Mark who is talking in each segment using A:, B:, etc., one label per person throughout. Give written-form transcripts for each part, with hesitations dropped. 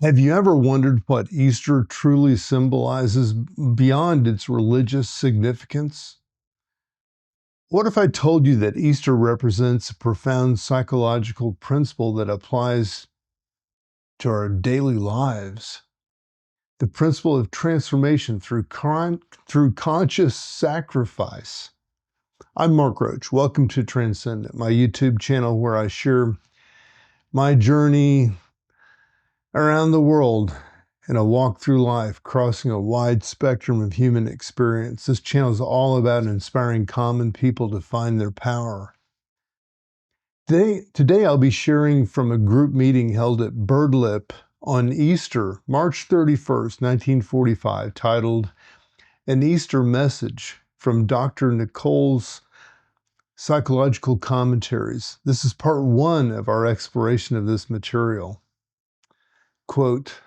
A: Have you ever wondered what Easter truly symbolizes beyond its religious significance? What if I told you that Easter represents a profound psychological principle that applies to our daily lives? The principle of transformation through conscious sacrifice. I'm Mark Roach. Welcome to Transcendent, my YouTube channel where I share my journey around the world in a walk through life, crossing a wide spectrum of human experience. This channel is all about inspiring common people to find their power. Today I'll be sharing from a group meeting held at Birdlip on Easter, March 31st, 1945, titled An Easter Message from Dr. Nicoll's Psychological Commentaries. This is part one of our exploration of this material. Quote,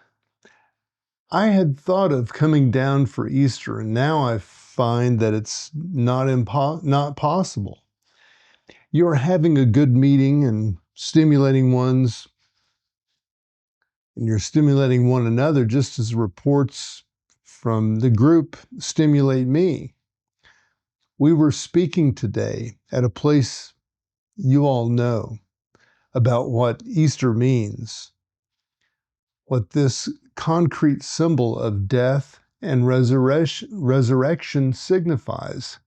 A: I had thought of coming down for Easter, and now I find that it's not possible. You are having a good meeting and stimulating you're stimulating one another just as reports from the group stimulate me. We were speaking today at a place you all know about what Easter means, what this concrete symbol of death and resurrection signifies.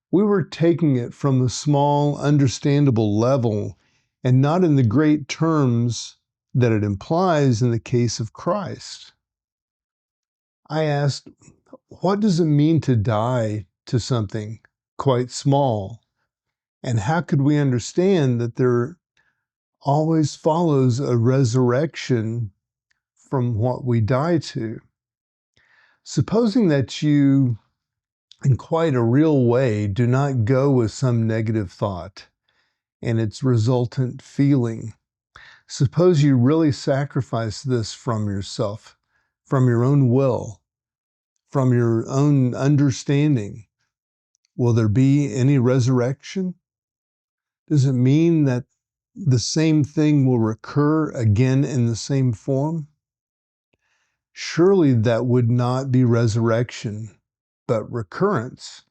A: We were taking it from a small, understandable level and not in the great terms that it implies in the case of Christ. I asked, what does it mean to die to something quite small? And how could we understand that there always follows a resurrection from what we die to? Supposing that you, in quite a real way, do not go with some negative thought and its resultant feeling. Suppose you really sacrifice this from yourself, from your own will, from your own understanding. Will there be any resurrection? Does it mean that the same thing will recur again in the same form? Surely that would not be resurrection, but recurrence.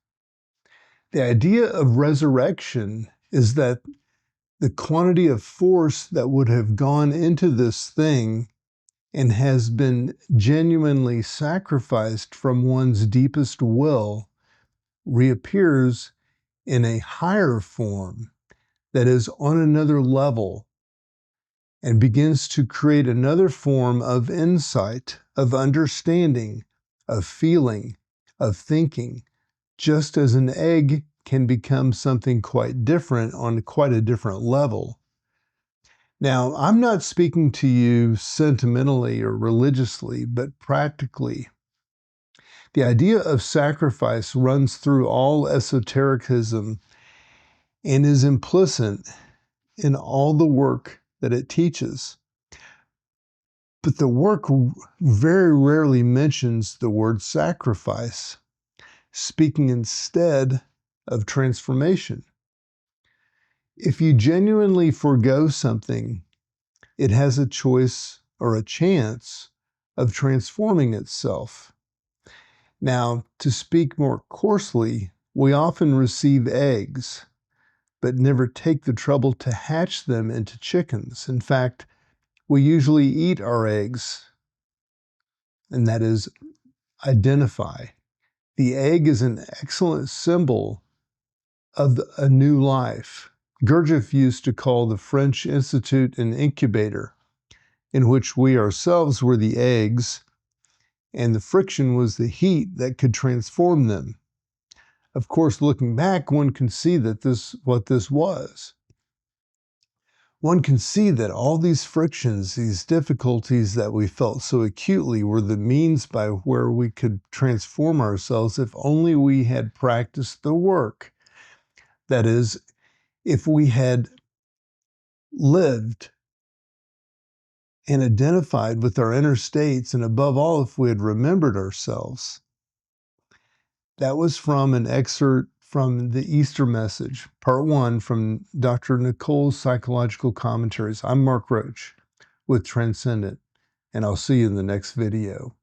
A: The idea of resurrection is that the quantity of force that would have gone into this thing and has been genuinely sacrificed from one's deepest will reappears in a higher form that is on another level and begins to create another form of insight, of understanding, of feeling, of thinking, just as an egg can become something quite different on quite a different level. Now, I'm not speaking to you sentimentally or religiously, but practically. The idea of sacrifice runs through all esotericism and is implicit in all the work that it teaches. But the work very rarely mentions the word sacrifice, speaking instead of transformation. If you genuinely forego something, it has a choice or a chance of transforming itself. Now, to speak more coarsely, we often receive eggs, but never take the trouble to hatch them into chickens. In fact, we usually eat our eggs, and that is identify. The egg is an excellent symbol of a new life. Gurdjieff used to call the French Institute an incubator, in which we ourselves were the eggs, and the friction was the heat that could transform them. Of course, looking back, one can see that what this was. One can see that all these frictions, these difficulties that we felt so acutely were the means by where we could transform ourselves if only we had practiced the work. That is, if we had lived and identified with our inner states, and above all, if we had remembered ourselves. That was from an excerpt from the Easter message, part one from Dr. Nicoll's Psychological Commentaries. I'm Mark Roach with Transcendent. and I'll see you in the next video.